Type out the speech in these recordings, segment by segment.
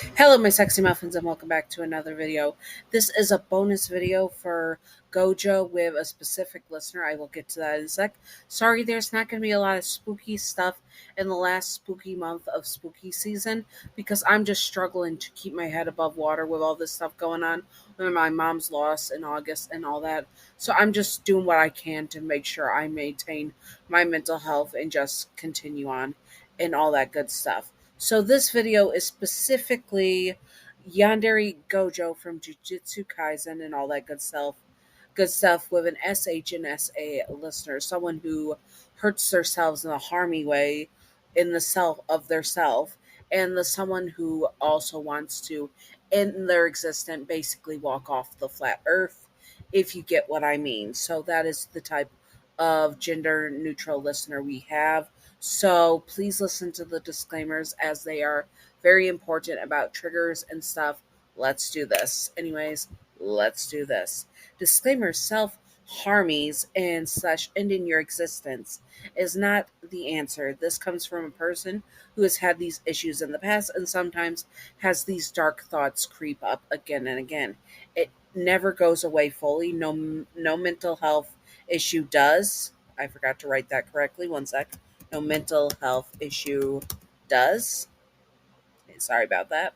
Hello, my sexy muffins, and welcome back to another video. This is a bonus video for Gojo with a specific listener. I will get to that in a sec. Sorry, there's not going to be a lot of spooky stuff in the last spooky month of spooky season because I'm just struggling to keep my head above water with all this stuff going on with my mom's loss in August and all that. So I'm just doing what I can to make sure I maintain my mental health and just continue on and all that good stuff. So this video is specifically Yandere Gojo from Jujutsu Kaisen and all that good stuff with an SH&SA listener, someone who hurts themselves in a harmy way in the self of their self, and the someone who also wants to in their existence basically walk off the flat earth, if you get what I mean. So that is the type of gender neutral listener we have. So please listen to the disclaimers as they are very important about triggers and stuff. Let's do this. Anyways, let's do this. Disclaimer: self harmies and slash ending your existence is not the answer. This comes from a person who has had these issues in the past and sometimes has these dark thoughts creep up again and again. It never goes away fully. No mental health issue does. I forgot to write that correctly. One sec. No mental health issue does. Sorry about that.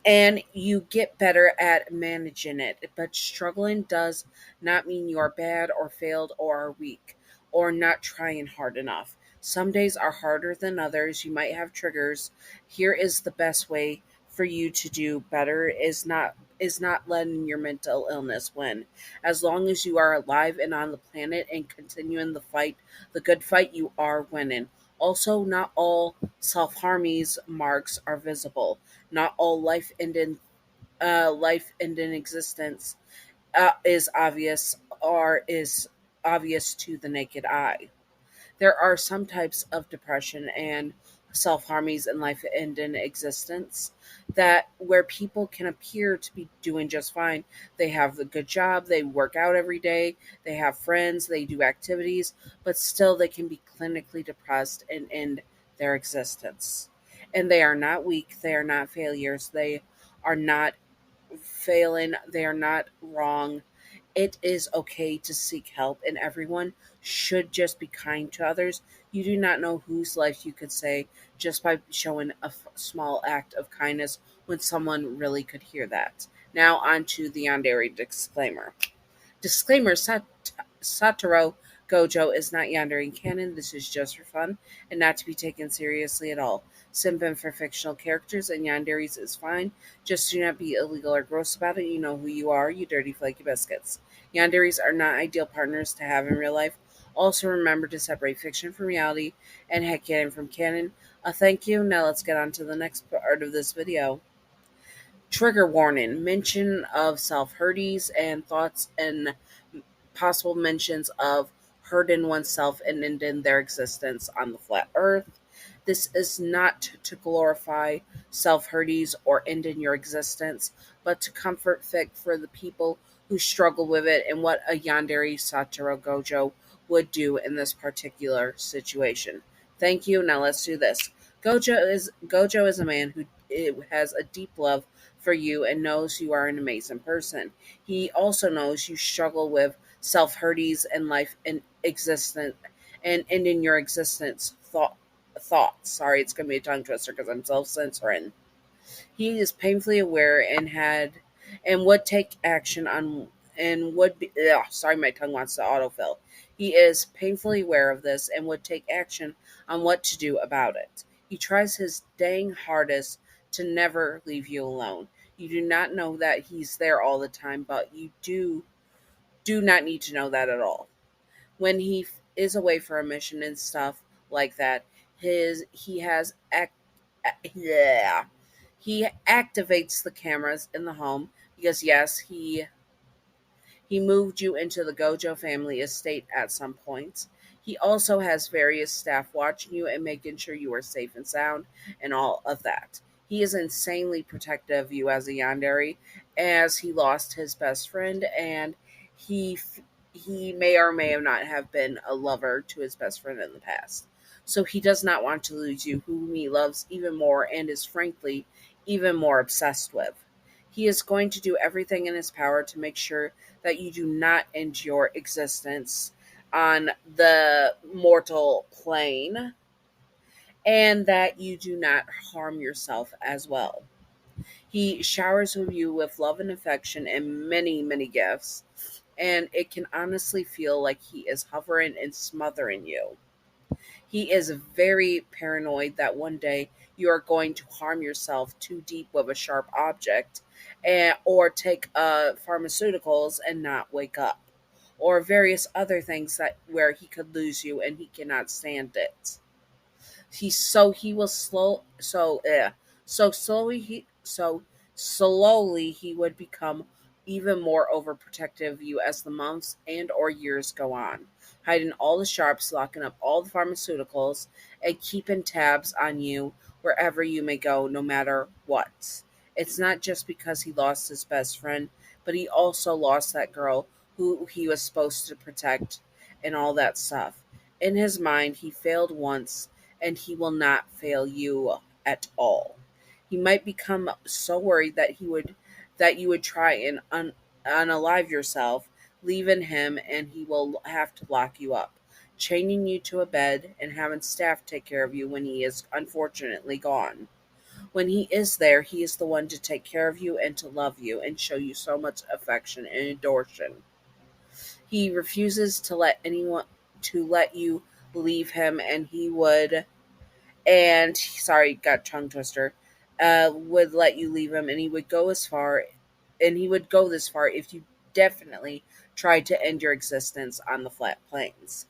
And you get better at managing it. But struggling does not mean you're bad or failed or are weak or not trying hard enough. Some days are harder than others. You might have triggers. Here is the best way for you to do better is not letting your mental illness win. As long as you are alive and on the planet and continuing the fight, the good fight, you are winning. Also, not all self harmy's marks are visible. Not all life ending existence is obvious or is obvious to the naked eye. There are some types of depression and self harmies in life ending existence that where people can appear to be doing just fine. They have a good job, they work out every day, they have friends, they do activities, but still they can be clinically depressed and end their existence. And they are not weak, they are not failures, they are not failing, they are not wrong. It is okay to seek help, and everyone should just be kind to others. You do not know whose life you could save just by showing a small act of kindness when someone really could hear that. Now, on to the Yandere disclaimer. Disclaimer: Satoru Gojo is not Yandere canon. This is just for fun and not to be taken seriously at all. Simping for fictional characters and Yandere's is fine. Just do not be illegal or gross about it. You know who you are, you dirty flaky biscuits. Yandere's are not ideal partners to have in real life. Also, remember to separate fiction from reality and headcanon from canon. Thank you. Now let's get on to the next part of this video. Trigger warning: mention of self-hurties and thoughts and possible mentions of hurting oneself and ending their existence on the flat earth. This is not to glorify self-hurties or ending your existence, but to comfort fic for the people who struggle with it and what a Yandere Satoru Gojo would do in this particular situation. Thank you. Now let's do this. Gojo is a man who has a deep love for you and knows you are an amazing person. He also knows you struggle with self-hurties and life and existence and ending your existence thoughts. Sorry, it's gonna be a tongue twister because I'm self-censoring. He is painfully aware and would take action on and would be sorry, my tongue wants to autofill. He is painfully aware of this and would take action on what to do about it. He tries his dang hardest to never leave you alone. You do not know that he's there all the time, but you do not need to know that at all. When he is away for a mission and stuff like that, his he has yeah, he activates the cameras in the home because yes, he moved you into the Gojo family estate at some point. He also has various staff watching you and making sure you are safe and sound and all of that. He is insanely protective of you as a Yandere, as he lost his best friend, and he he may or may have not have been a lover to his best friend in the past. So he does not want to lose you, whom he loves even more and is frankly even more obsessed with. He is going to do everything in his power to make sure that you do not end your existence on the mortal plane and that you do not harm yourself as well. He showers you with love and affection and many, many gifts, and it can honestly feel like he is hovering and smothering you. He is very paranoid that one day you are going to harm yourself too deep with a sharp object, or take pharmaceuticals and not wake up, or various other things that where he could lose you and he cannot stand it. He will so slowly he would become even more overprotective of you as the months and or years go on, hiding all the sharps, locking up all the pharmaceuticals, and keeping tabs on you wherever you may go, no matter what. It's not just because he lost his best friend, but he also lost that girl who he was supposed to protect and all that stuff. In his mind, he failed once and he will not fail you at all. He might become so worried that you would try and unalive yourself, leaving him, and he will have to lock you up, chaining you to a bed and having staff take care of you when he is unfortunately gone. When he is there, he is the one to take care of you and to love you and show you so much affection and adoration. He refuses to let you leave him, and he would and sorry, got tongue twister, would let you leave him, and he would go this far if you definitely tried to end your existence on the flat plains.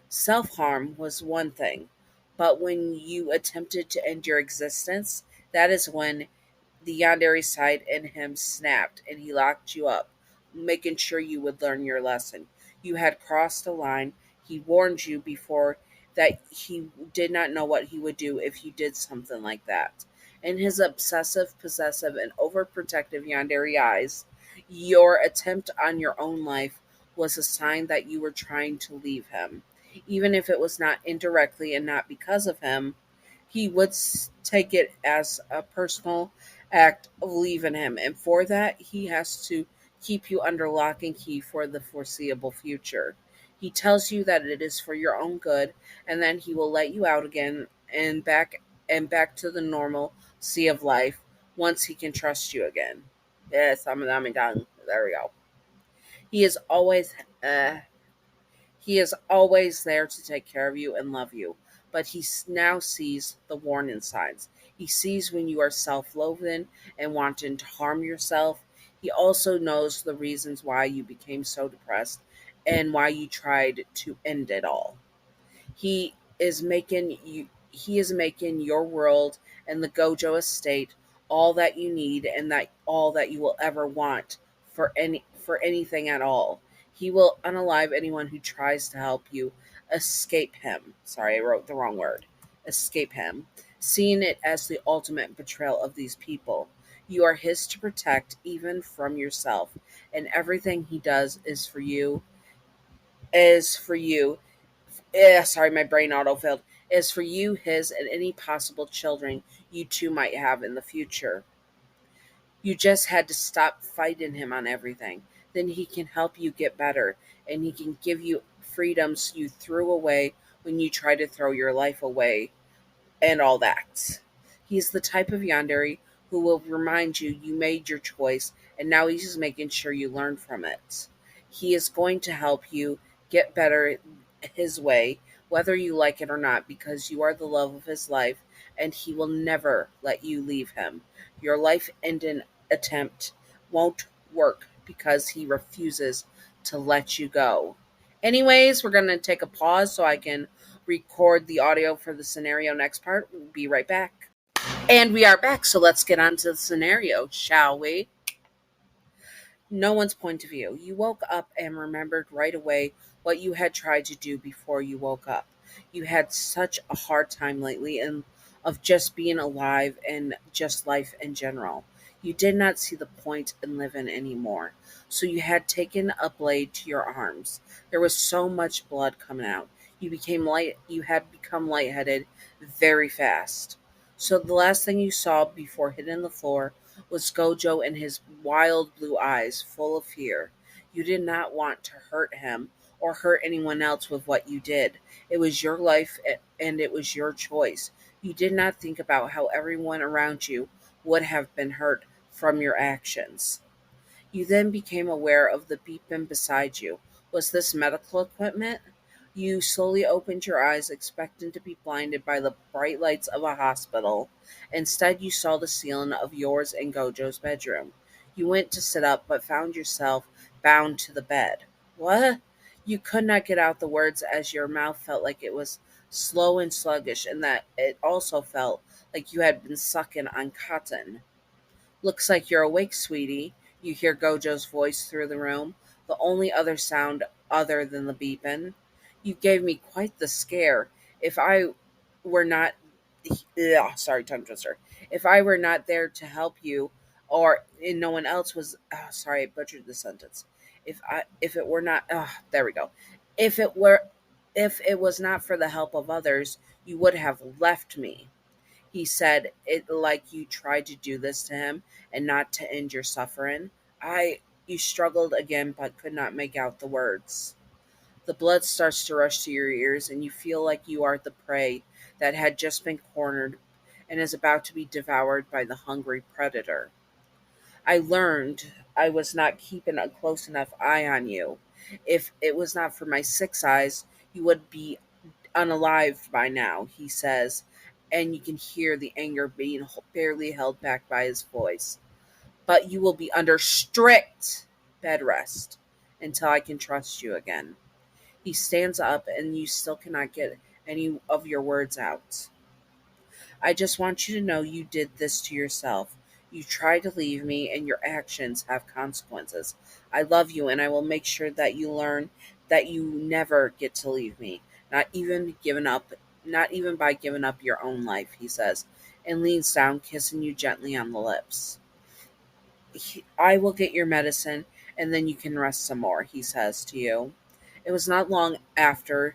Self harm was one thing, but when you attempted to end your existence, that is when the Yandere side in him snapped and he locked you up, making sure you would learn your lesson. You had crossed a line. He warned you before that he did not know what he would do if you did something like that. In his obsessive, possessive, and overprotective Yandere eyes, your attempt on your own life was a sign that you were trying to leave him. Even if it was not indirectly and not because of him, he would take it as a personal act of leaving him, and for that, he has to keep you under lock and key for the foreseeable future. He tells you that it is for your own good, and then he will let you out again and back to the normal sea of life once he can trust you again. Yes, I'm done. There we go. He is always uh, he is always there to take care of you and love you, but he now sees the warning signs. He sees when you are self loathing and wanting to harm yourself. He also knows the reasons why you became so depressed and why you tried to end it all. He is making your world and the Gojo estate all that you need and that all that you will ever want for anything at all. He will unalive anyone who tries to help you escape him. Sorry, I wrote the wrong word. Escape him. Seeing it as the ultimate betrayal of these people. You are his to protect even from yourself, and everything he does is for you. Sorry, my brain autofilled. Is for you, his, and any possible children you two might have in the future. You just had to stop fighting him on everything. Then he can help you get better, and he can give you freedoms you threw away when you try to throw your life away and all that. He's the type of Yandere who will remind you you made your choice and now he's just making sure you learn from it. He is going to help you get better his way, whether you like it or not, because you are the love of his life and he will never let you leave him. Your life ending attempt won't work because he refuses to let you go. Anyways, we're going to take a pause so I can record the audio for the scenario next part. We'll be right back. And we are back, so let's get on to the scenario, shall we? No one's point of view. You woke up and remembered right away what you had tried to do before you woke up. You had such a hard time lately and of just being alive and just life in general. You did not see the point in living anymore. So you had taken a blade to your arms. There was so much blood coming out. You had become lightheaded very fast. So the last thing you saw before hitting the floor was Gojo and his wild blue eyes full of fear. You did not want to hurt him or hurt anyone else with what you did. It was your life and it was your choice. You did not think about how everyone around you would have been hurt from your actions. You then became aware of the beeping beside you. Was this medical equipment? You slowly opened your eyes, expecting to be blinded by the bright lights of a hospital. Instead, you saw the ceiling of yours and Gojo's bedroom. You went to sit up, but found yourself bound to the bed. What? You could not get out the words as your mouth felt like it was slow and sluggish, and that it also felt like you had been sucking on cotton. Looks like you're awake, sweetie. You hear Gojo's voice through the room, the only other sound other than the beeping. You gave me quite the scare. If I were not. Ugh, sorry, tongue twister. If I were not there to help you, or and no one else was. Oh, sorry, I butchered the sentence. If it were not. Oh, there we go. If it were. If it was not for the help of others, you would have left me. He said it like you tried to do this to him and not to end your suffering. You struggled again but could not make out the words. The blood starts to rush to your ears and you feel like you are the prey that had just been cornered and is about to be devoured by the hungry predator. I learned I was not keeping a close enough eye on you. If it was not for my six eyes, you would be unalive by now, he says, and you can hear the anger being barely held back by his voice. But you will be under strict bed rest until I can trust you again. He stands up, and you still cannot get any of your words out. I just want you to know you did this to yourself. You tried to leave me, and your actions have consequences. I love you, and I will make sure that you learn that you never get to leave me, not even given up, not even by giving up your own life, he says, and leans down, kissing you gently on the lips. I will get your medicine, and then you can rest some more, he says to you. It was not long after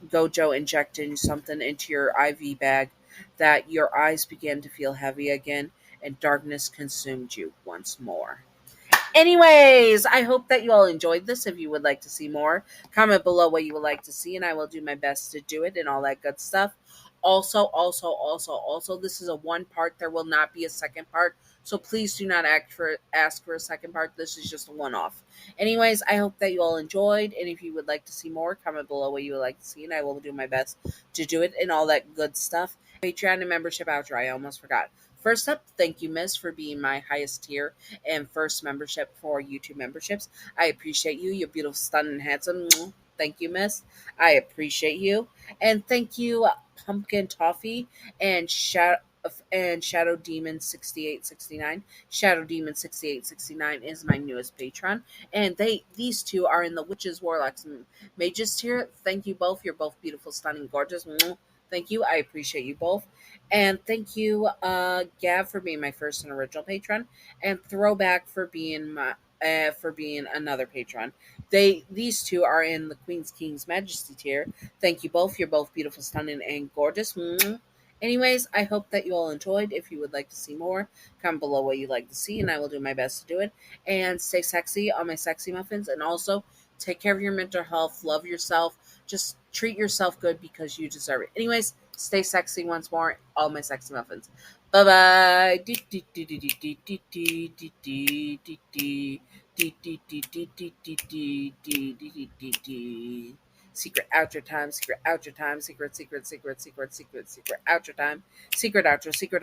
Gojo injected something into your IV bag that your eyes began to feel heavy again and darkness consumed you once more. Anyways, I hope that you all enjoyed this. If you would like to see more, comment below what you would like to see, and I will do my best to do it and all that good stuff. Also, this is a one part. There will not be a second part. So please do not ask for a second part. This is just a one off. Anyways, I hope that you all enjoyed. And if you would like to see more, comment below what you would like to see, and I will do my best to do it and all that good stuff. Patreon and membership outro. I almost forgot. First up, thank you, Miss, for being my highest tier and first membership for YouTube memberships. I appreciate you. You're beautiful, stunning, handsome. Thank you, Miss. I appreciate you. And thank you, Pumpkin Toffee and Shadow Demon 6869. Shadow Demon 6869 is my newest patron, and these two are in the Witches, Warlocks, and Mages tier. Thank you both. You're both beautiful, stunning, gorgeous. Thank you. I appreciate you both. And thank you, Gav, for being my first and original patron, and Throwback for being another patron. These two are in the Queen's King's Majesty tier. Thank you both. You're both beautiful, stunning, and gorgeous. Anyways, I hope that you all enjoyed. If you would like to see more, comment below what you'd like to see, and I will do my best to do it. And stay sexy on my sexy muffins, and also take care of your mental health. Love yourself. Just treat yourself good because you deserve it. Anyways, stay sexy once more. All my sexy muffins. Bye bye. Secret outro time, secret outro time, secret outro time, secret outro, secret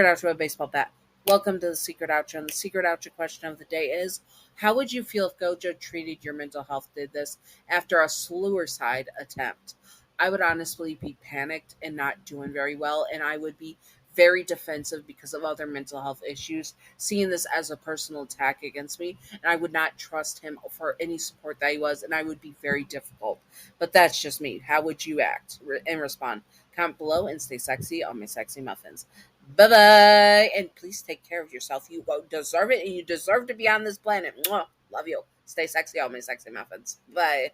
outro, a baseball bat. Welcome to the secret outro, and the secret outro question of the day is: how would you feel if Gojo treated your mental health did this after a suicide attempt? I would honestly be panicked and not doing very well, and I would be very defensive because of other mental health issues, seeing this as a personal attack against me, and I would not trust him for any support that he was, and I would be very difficult. But that's just me. How would you act and respond? Comment below and stay sexy on my sexy muffins. Bye bye, and please take care of yourself. You deserve it, and you deserve to be on this planet. Mwah. Love you. Stay sexy on my sexy muffins. Bye.